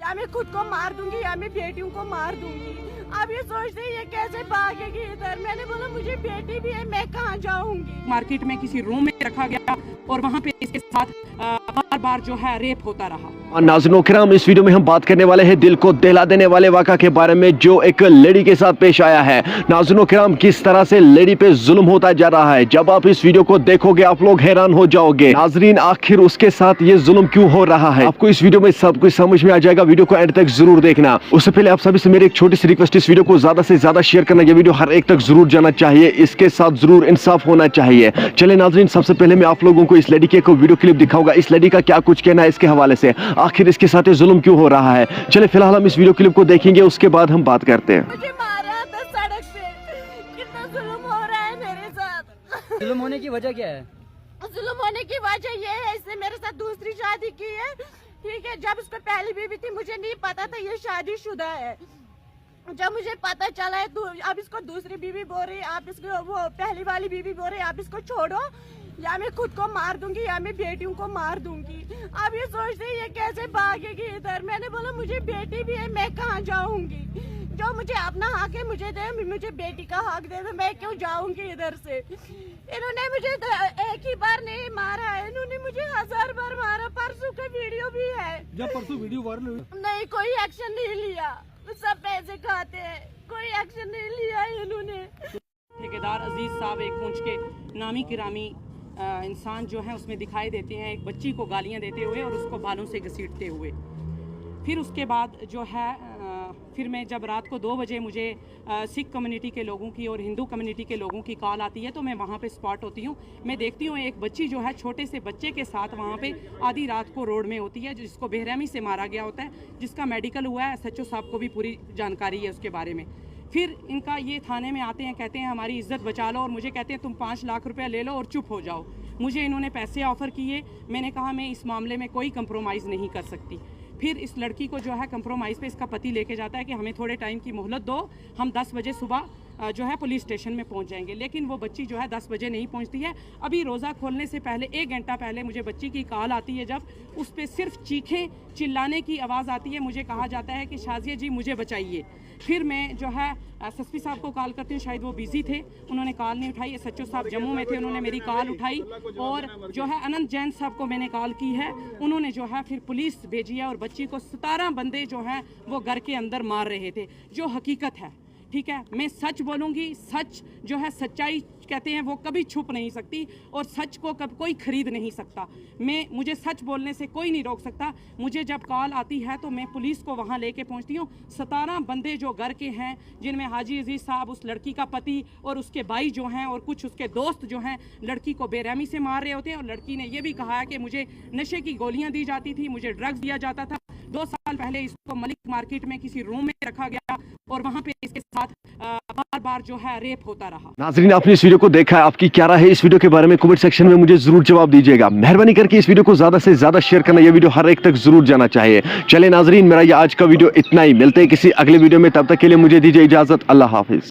या मैं खुद को मार दूंगी या मैं बेटियों को मार दूंगी। अब ये सोचते हैं ये कैसे भागेगी इधर। मैंने बोला मुझे बेटी भी है, मैं कहाँ जाऊंगी। मार्केट में किसी रूम में रखा गया और वहाँ पे इसके साथ बार बार जो है रेप होता रहा। और नाज़रीन किराम, इस वीडियो में हम बात करने वाले हैं दिल को दहला देने वाले वाक़ा के बारे में जो एक लेडी के साथ पेश आया है। नाज़रीन किराम, किस तरह से लेडी पे जुल्म होता जा रहा है, जब आप इस वीडियो को देखोगे आप लोग हैरान हो जाओगे। नाज़रीन आखिर उसके साथ ये जुल्म क्यों हो रहा है, आपको इस वीडियो में सब कुछ समझ में आ जाएगा। वीडियो को एंड तक जरूर देखना। उससे पहले आप सभी से मेरी एक छोटी सी रिक्वेस्ट, इस वीडियो को ज्यादा से ज्यादा शेयर करना। यह वीडियो हर एक तक जरूर जाना चाहिए, इसके साथ जरूर इंसाफ होना चाहिए। चले नाज़रीन, सबसे पहले मैं आप लोगों को इस लेडी के वीडियो क्लिप दिखाऊंगा। इस लेडी का क्या कुछ कहना है इसके हवाले से, आखिर इसके साथ जुल्म क्यों हो रहा है। चले फिलहाल हम इस वीडियो क्लिप को देखेंगे, उसके बाद हम बात करते हैं। मुझे मारा था सड़क पे, कितना जुल्म हो रहा है मेरे साथ। जुल्म होने की वजह क्या है? जुल्म होने की वजह ये है, इसने मेरे साथ दूसरी शादी की है। ठीक है, जब उसको पहली बीवी थी मुझे नहीं पता था ये शादीशुदा है। जब मुझे पता चला है तो अब इसको दूसरी बीवी बोल रही, आप इसको वो पहली वाली बीवी बोल रही आप इसको छोड़ो या मैं खुद को मार दूंगी या मैं बेटियों को मार दूंगी। अब ये सोचते हैं ये कैसे भागेगी इधर। मैंने बोला मुझे बेटी भी है, मैं कहाँ जाऊंगी। जो मुझे अपना हक है मुझे दे, मुझे बेटी का हक दे दो, मैं क्यों जाऊंगी इधर से। इन्होंने मुझे एक ही बार नहीं मारा है, इन्होंने मुझे 1000 बार मारा। परसों का वीडियो भी है। जब परसों वीडियो वायरल हुई नहीं, कोई एक्शन नहीं लिया, सब पैसे खाते हैं, कोई एक्शन नहीं लिया इन्होंने। ठेकेदार अजीज साहब एक पूंछ के नामी किरामी इंसान जो है उसमें दिखाई देते हैं, एक बच्ची को गालियां देते हुए और उसको बालों से घसीटते हुए। फिर उसके बाद जो है फिर मैं जब रात को 2 बजे मुझे सिख कम्युनिटी के लोगों की और हिंदू कम्युनिटी के लोगों की कॉल आती है तो मैं वहाँ पे स्पॉट होती हूँ। मैं देखती हूँ एक बच्ची जो है छोटे से बच्चे के साथ वहाँ पे आधी रात को रोड में होती है, जिसको बेरहमी से मारा गया होता है, जिसका मेडिकल हुआ है। SHO साहब को भी पूरी जानकारी है उसके बारे में। फिर इनका ये थाने में आते हैं, कहते हैं हमारी इज्जत बचा लो और मुझे कहते हैं तुम 5 लाख रुपया ले लो और चुप हो जाओ। मुझे इन्होंने पैसे ऑफ़र किए, मैंने कहा मैं इस मामले में कोई कंप्रोमाइज़ नहीं कर सकती। फिर इस लड़की को जो है कंप्रोमाइज़ पे इसका पति लेके जाता है कि हमें थोड़े टाइम की मोहलत दो, हम 10 बजे सुबह जो है पुलिस स्टेशन में पहुंच जाएंगे। लेकिन वो बच्ची जो है 10 बजे नहीं पहुंचती है। अभी रोज़ा खोलने से पहले 1 घंटा पहले मुझे बच्ची की कॉल आती है, जब उस पर सिर्फ चीखें चिल्लाने की आवाज़ आती है। मुझे कहा जाता है कि शाजिया जी मुझे बचाइए। फिर मैं जो है SSP साहब को कॉल करती हूँ, शायद वो बिज़ी थे, उन्होंने कॉल नहीं उठाई। SHO साहब जम्मू में थे, उन्होंने मेरी कॉल उठाई। और जो है अनंत जैन साहब को मैंने कॉल की है, उन्होंने जो है फिर पुलिस भेजी है और बच्ची को 17 बंदे जो हैं वो घर के अंदर मार रहे थे, जो हकीकत है। ठीक है, मैं सच बोलूँगी, सच जो है सच्चाई कहते हैं वो कभी छुप नहीं सकती और सच को कब कोई खरीद नहीं सकता। मुझे सच बोलने से कोई नहीं रोक सकता। मुझे जब कॉल आती है तो मैं पुलिस को वहाँ लेके पहुँचती हूँ। 17 बंदे जो घर के हैं, जिनमें हाजी अजीज़ साहब, उस लड़की का पति और उसके भाई जो हैं और कुछ उसके दोस्त जो हैं, लड़की को बेरहमी से मार रहे होते हैं। और लड़की ने यह भी कहा है कि मुझे नशे की गोलियाँ दी जाती थी, मुझे ड्रग्स दिया जाता था। 2 साल पहले इसको मलिक मार्केट में किसी रूम में रखा गया और वहाँ पे इसके साथ बार बार जो है रेप होता रहा। नाज़रीन, आपने इस वीडियो को देखा है, आपकी क्या राय है इस वीडियो के बारे में कमेंट सेक्शन में मुझे जरूर जवाब दीजिएगा। मेहरबानी करके इस वीडियो को ज्यादा से ज्यादा शेयर करना, यह वीडियो हर एक तक जरूर जाना चाहिए। चले नाज़रीन, मेरा ये आज का वीडियो इतना ही। मिलते हैं किसी अगले वीडियो में, तब तक के लिए मुझे दीजिए इजाजत। अल्लाह हाफिज।